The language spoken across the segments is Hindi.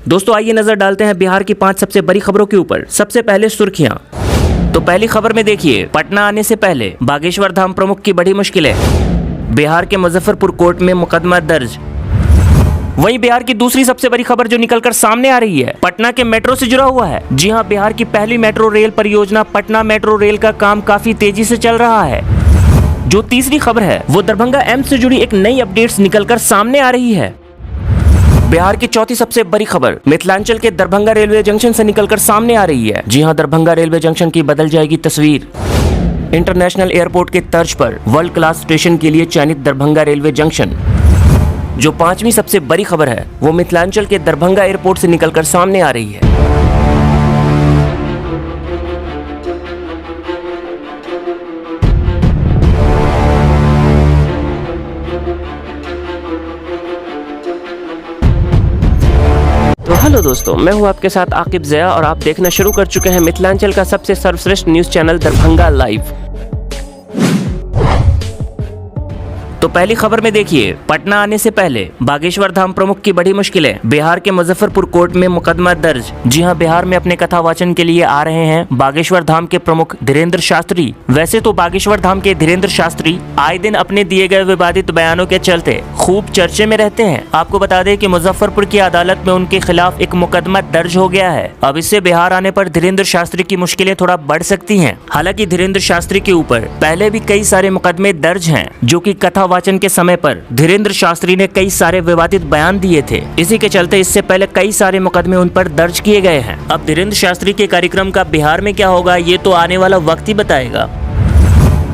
दोस्तों आइए नजर डालते हैं बिहार की 5 सबसे बड़ी खबरों के ऊपर। सबसे पहले सुर्खियां। तो पहली खबर में देखिए, पटना आने से पहले बागेश्वर धाम प्रमुख की बड़ी मुश्किलें। बिहार के मुजफ्फरपुर कोर्ट में मुकदमा दर्ज। वहीं बिहार की दूसरी सबसे बड़ी खबर जो निकलकर सामने आ रही है, पटना के मेट्रो से जुड़ा हुआ है। जी हां, बिहार की पहली मेट्रो रेल परियोजना पटना मेट्रो रेल का काम काफी तेजी से चल रहा है। जो तीसरी खबर है वो दरभंगा एम्स से जुड़ी एक नई अपडेट्स निकलकर सामने आ रही है। बिहार की चौथी सबसे बड़ी खबर मिथिलांचल के दरभंगा रेलवे जंक्शन से निकलकर सामने आ रही है। जी हां, दरभंगा रेलवे जंक्शन की बदल जाएगी तस्वीर। इंटरनेशनल एयरपोर्ट के तर्ज पर वर्ल्ड क्लास स्टेशन के लिए चयनित दरभंगा रेलवे जंक्शन। जो 5वीं सबसे बड़ी खबर है वो मिथिलांचल के दरभंगा एयरपोर्ट से निकलकर सामने आ रही है। तो हेलो दोस्तों, मैं हूं आपके साथ आकिब ज़िया और आप देखना शुरू कर चुके हैं मिथिलांचल का सबसे सर्वश्रेष्ठ न्यूज चैनल दरभंगा लाइव। तो पहली खबर में देखिए, पटना आने से पहले बागेश्वर धाम प्रमुख की बड़ी मुश्किलें। बिहार के मुजफ्फरपुर कोर्ट में मुकदमा दर्ज। जी हां, बिहार में अपने कथा वाचन के लिए आ रहे हैं बागेश्वर धाम के प्रमुख धीरेन्द्र शास्त्री। वैसे तो बागेश्वर धाम के धीरेन्द्र शास्त्री आए दिन अपने दिए गए विवादित बयानों के चलते खूब चर्चे में रहते हैं। आपको बता दें कि मुजफ्फरपुर की अदालत में उनके खिलाफ एक मुकदमा दर्ज हो गया है। अब इससे बिहार आने पर धीरेन्द्र शास्त्री की मुश्किलें थोड़ा बढ़ सकती हैं। हालांकि धीरेन्द्र शास्त्री के ऊपर पहले भी कई सारे मुकदमे दर्ज हैं, जो कि कथा वाचन के समय पर धीरेन्द्र शास्त्री ने कई सारे विवादित बयान दिए थे। इसी के चलते इससे पहले कई सारे मुकदमे उन पर दर्ज किए गए हैं। अब धीरेन्द्र शास्त्री के कार्यक्रम का बिहार में क्या होगा ये तो आने वाला वक्त ही बताएगा।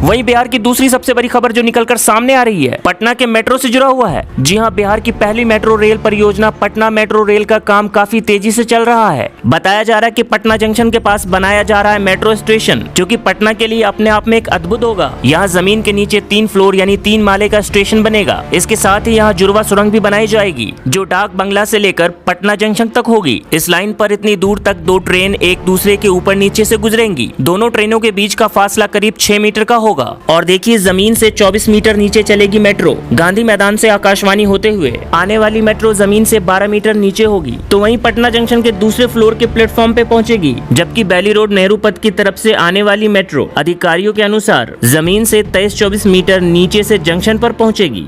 वहीं बिहार की दूसरी सबसे बड़ी खबर जो निकलकर सामने आ रही है, पटना के मेट्रो से जुड़ा हुआ है। जी हां, बिहार की पहली मेट्रो रेल परियोजना पटना मेट्रो रेल का काम काफी तेजी से चल रहा है। बताया जा रहा है कि पटना जंक्शन के पास बनाया जा रहा है मेट्रो स्टेशन, जो कि पटना के लिए अपने आप में एक अद्भुत होगा। यहाँ जमीन के नीचे 3 फ्लोर यानी 3 माले का स्टेशन बनेगा। इसके साथ ही यहाँ जुड़वा सुरंग भी बनाई जाएगी, जो डाक बंगला से लेकर पटना जंक्शन तक होगी। इस लाइन पर इतनी दूर तक 2 ट्रेन एक दूसरे के ऊपर नीचे से गुजरेंगी। दोनों ट्रेनों के बीच का फासला करीब 6 मीटर का होगा। और देखिए, जमीन से 24 मीटर नीचे चलेगी मेट्रो। गांधी मैदान से आकाशवाणी होते हुए आने वाली मेट्रो जमीन से 12 मीटर नीचे होगी, तो वहीं पटना जंक्शन के दूसरे फ्लोर के प्लेटफॉर्म पे पहुंचेगी। जबकि बैली रोड नेहरू पथ की तरफ से आने वाली मेट्रो अधिकारियों के अनुसार जमीन से 23-24 मीटर नीचे से जंक्शन पर पहुंचेगी।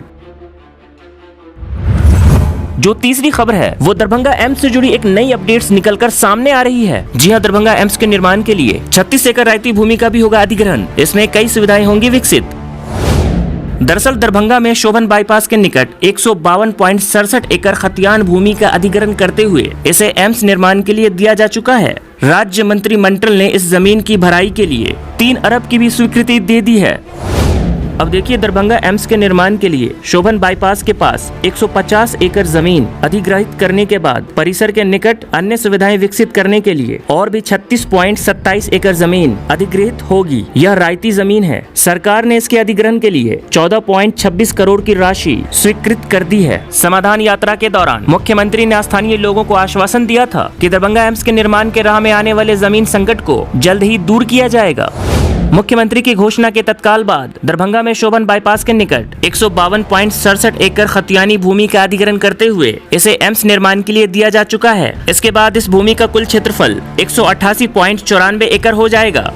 जो तीसरी खबर है वो दरभंगा एम्स से जुड़ी एक नई अपडेट्स निकलकर सामने आ रही है। जी हां, दरभंगा एम्स के निर्माण के लिए 36 एकड़ रायती भूमि का भी होगा अधिग्रहण। इसमें कई सुविधाएं होंगी विकसित। दरअसल दरभंगा में शोभन बाईपास के निकट 152.67 एकड़ खतियान भूमि का अधिग्रहण करते हुए इसे एम्स निर्माण के लिए दिया जा चुका है। राज्य मंत्रिमंडल ने इस जमीन की भराई के लिए 3 अरब की भी स्वीकृति दे दी है। अब देखिए, दरभंगा एम्स के निर्माण के लिए शोभन बाईपास के पास 150 एकड़ जमीन अधिग्रहित करने के बाद परिसर के निकट अन्य सुविधाएं विकसित करने के लिए और भी 36.27 एकड़ जमीन अधिग्रहित होगी। यह रायती जमीन है। सरकार ने इसके अधिग्रहण के लिए 14.26 करोड़ की राशि स्वीकृत कर दी है। समाधान यात्रा के दौरान मुख्यमंत्री ने स्थानीय लोगों को आश्वासन दिया था कि दरभंगा एम्स के निर्माण के राह में आने वाले जमीन संकट को जल्द ही दूर किया जाएगा। मुख्यमंत्री की घोषणा के तत्काल बाद दरभंगा में शोभन बाईपास के निकट 152.67 एकड़ खतियानी भूमि का अधिग्रहण करते हुए इसे एम्स निर्माण के लिए दिया जा चुका है। इसके बाद इस भूमि का कुल क्षेत्रफल 188.94 एकड़ हो जाएगा।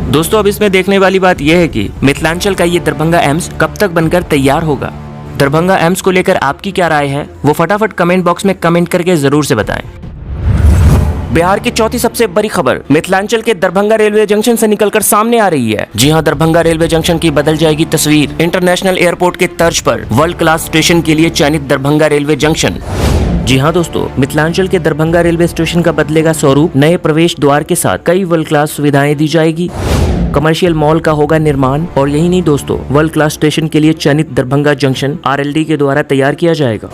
दोस्तों, अब इसमें देखने वाली बात यह है कि मिथिलांचल का ये दरभंगा एम्स कब तक बनकर तैयार होगा। दरभंगा एम्स को लेकर आपकी क्या राय है वो फटाफट कमेंट बॉक्स में कमेंट करके जरूर से बताएं। बिहार की चौथी सबसे बड़ी खबर मिथिलांचल के दरभंगा रेलवे जंक्शन से निकलकर सामने आ रही है। जी हां, दरभंगा रेलवे जंक्शन की बदल जाएगी तस्वीर। इंटरनेशनल एयरपोर्ट के तर्ज पर वर्ल्ड क्लास स्टेशन के लिए चयनित दरभंगा रेलवे जंक्शन। जी हां दोस्तों, मिथिलांचल के दरभंगा रेलवे स्टेशन का बदलेगा स्वरूप। नए प्रवेश द्वार के साथ कई वर्ल्ड क्लास सुविधाएं दी जाएगी। कमर्शियल मॉल का होगा निर्माण। और यही नहीं दोस्तों, वर्ल्ड क्लास स्टेशन के लिए चयनित दरभंगा जंक्शन RLD के द्वारा तैयार किया जाएगा।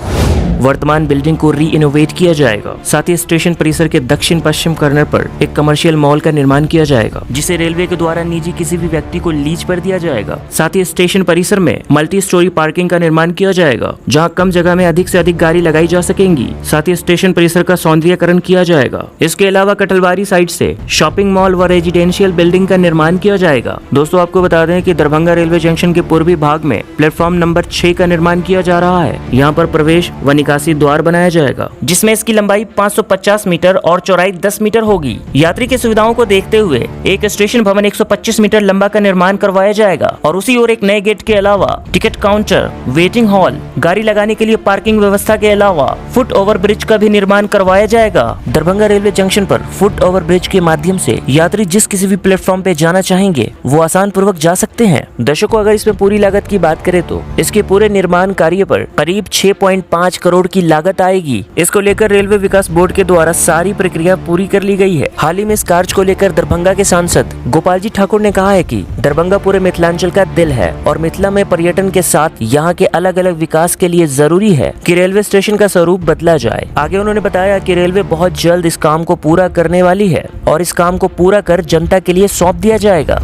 वर्तमान बिल्डिंग को रीइनोवेट किया जाएगा। साथ ही स्टेशन परिसर के दक्षिण पश्चिम कॉर्नर पर एक कमर्शियल मॉल का निर्माण किया जाएगा, जिसे रेलवे के द्वारा निजी किसी भी व्यक्ति को लीज पर दिया जाएगा। साथ ही स्टेशन परिसर में मल्टी स्टोरी पार्किंग का निर्माण किया जाएगा, जहां कम जगह में अधिक से अधिक गाड़ी लगाई जा सकेंगी। साथ ही स्टेशन परिसर का सौंदर्यीकरण किया जाएगा। इसके अलावा कटलवारी साइड से शॉपिंग मॉल व रेजिडेंशियल बिल्डिंग का निर्माण किया जाएगा। दोस्तों, आपको बता दें कि दरभंगा रेलवे जंक्शन के पूर्वी भाग में प्लेटफॉर्म नंबर 6 का निर्माण किया जा रहा है। यहाँ पर प्रवेश व निकासी निकासी द्वार बनाया जाएगा, जिसमें इसकी लंबाई 550 मीटर और चौड़ाई 10 मीटर होगी। यात्री की सुविधाओं को देखते हुए एक स्टेशन भवन 125 मीटर लंबा का निर्माण करवाया जाएगा और उसी ओर एक नए गेट के अलावा टिकट काउंटर, वेटिंग हॉल, गाड़ी लगाने के लिए पार्किंग व्यवस्था के अलावा फुट ओवर ब्रिज का भी निर्माण करवाया जाएगा। दरभंगा रेलवे जंक्शन पर फुट ओवर ब्रिज के माध्यम से यात्री जिस किसी भी प्लेटफॉर्म पे जाना चाहेंगे वो आसान पूर्वक जा सकते हैं। दर्शकों, अगर इसमें पूरी लागत की बात करें तो इसके पूरे निर्माण कार्य पर करीब 6.5 करोड़ की लागत आएगी। इसको लेकर रेलवे विकास बोर्ड के द्वारा सारी प्रक्रिया पूरी कर ली गई है। हाल ही में इस कार्य को लेकर दरभंगा के सांसद गोपाल जी ठाकुर ने कहा है कि दरभंगा पूरे मिथिलांचल का दिल है और मिथिला में पर्यटन के साथ यहाँ के अलग अलग विकास के लिए जरूरी है कि रेलवे स्टेशन का स्वरूप बदला जाए। आगे उन्होंने बताया कि रेलवे बहुत जल्द इस काम को पूरा करने वाली है और इस काम को पूरा कर जनता के लिए सौंप दिया जाएगा।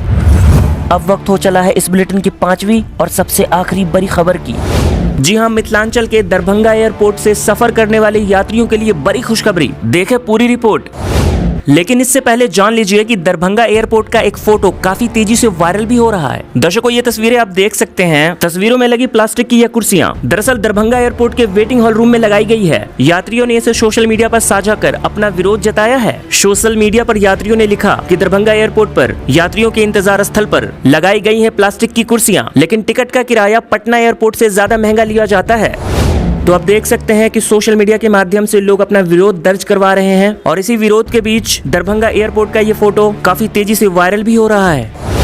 अब वक्त हो चला है इस बुलेटिन की 5वीं और सबसे आखिरी बड़ी खबर की। जी हां, मिथिलांचल के दरभंगा एयरपोर्ट से सफर करने वाले यात्रियों के लिए बड़ी खुशखबरी। देखें पूरी रिपोर्ट। लेकिन इससे पहले जान लीजिए कि दरभंगा एयरपोर्ट का एक फोटो काफी तेजी से वायरल भी हो रहा है। दर्शकों, ये तस्वीरें आप देख सकते हैं। तस्वीरों में लगी प्लास्टिक की यह कुर्सियां दरअसल दरभंगा एयरपोर्ट के वेटिंग हॉल रूम में लगाई गई है। यात्रियों ने इसे सोशल मीडिया पर साझा कर अपना विरोध जताया है। सोशल मीडिया पर यात्रियों ने लिखा कि दरभंगा एयरपोर्ट पर यात्रियों के इंतजार स्थल पर लगाई गई है प्लास्टिक की कुर्सियां, लेकिन टिकट का किराया पटना एयरपोर्ट से ज्यादा महंगा लिया जाता है। तो आप देख सकते हैं कि सोशल मीडिया के माध्यम से लोग अपना विरोध दर्ज करवा रहे हैं और इसी विरोध के बीच दरभंगा एयरपोर्ट का ये फोटो काफी तेजी से वायरल भी हो रहा है।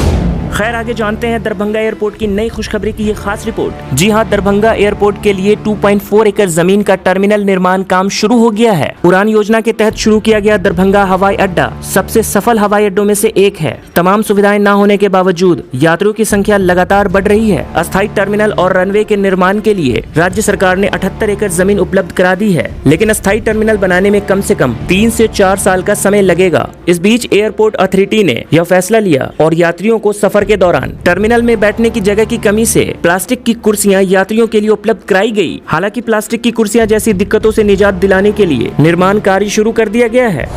खैर, आगे जानते हैं दरभंगा एयरपोर्ट की नई खुशखबरी की ये खास रिपोर्ट। जी हां, दरभंगा एयरपोर्ट के लिए 2.4 एकड़ जमीन का टर्मिनल निर्माण काम शुरू हो गया है। उड़ान योजना के तहत शुरू किया गया दरभंगा हवाई अड्डा सबसे सफल हवाई अड्डों में से एक है। तमाम सुविधाएं न होने के बावजूद यात्रियों की संख्या लगातार बढ़ रही है। अस्थायी टर्मिनल और रनवे के निर्माण के लिए राज्य सरकार ने 78 एकड़ जमीन उपलब्ध करा दी है, लेकिन अस्थायी टर्मिनल बनाने में कम से कम 3 से 4 साल का समय लगेगा। इस बीच एयरपोर्ट अथॉरिटी ने यह फैसला लिया और यात्रियों को सफर के दौरान टर्मिनल में बैठने की जगह की कमी से प्लास्टिक की कुर्सियां यात्रियों के लिए उपलब्ध कराई गई। हालांकि प्लास्टिक की कुर्सियां जैसी दिक्कतों से निजात दिलाने के लिए निर्माण कार्य शुरू कर दिया गया है।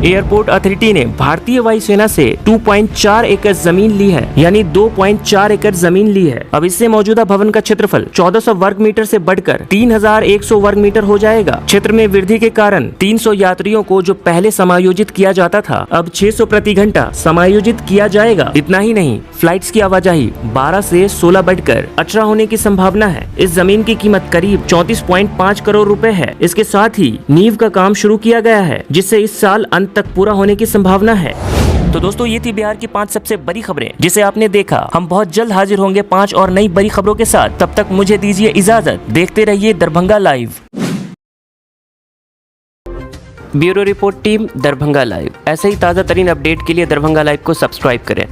एयरपोर्ट अथॉरिटी ने भारतीय वायुसेना से 2.4 एकड़ जमीन ली है, यानी 2.4 एकड़ जमीन ली है। अब इससे मौजूदा भवन का क्षेत्रफल 1400 वर्ग मीटर से बढ़कर 3100 वर्ग मीटर हो जाएगा। क्षेत्र में वृद्धि के कारण 300 यात्रियों को जो पहले समायोजित किया जाता था, अब 600 प्रति घंटा समायोजित किया जाएगा। इतना ही नहीं, फ्लाइट्स की आवाजाही 12 से 16 बढ़कर 18 होने की संभावना है। इस जमीन की कीमत करीब 34.5 करोड़ रुपए है। इसके साथ ही नींव का काम शुरू किया गया है, जिससे इस साल अंत तक पूरा होने की संभावना है। तो दोस्तों, ये थी बिहार की 5 सबसे बड़ी खबरें जिसे आपने देखा। हम बहुत जल्द हाजिर होंगे 5 और नई बड़ी खबरों के साथ। तब तक मुझे दीजिए इजाजत। देखते रहिए Darbhanga live. Bureau report team, Darbhanga live. ऐसे ही ताज़ा तरीन अपडेट के लिए दरभंगा लाइव को सब्सक्राइब करें।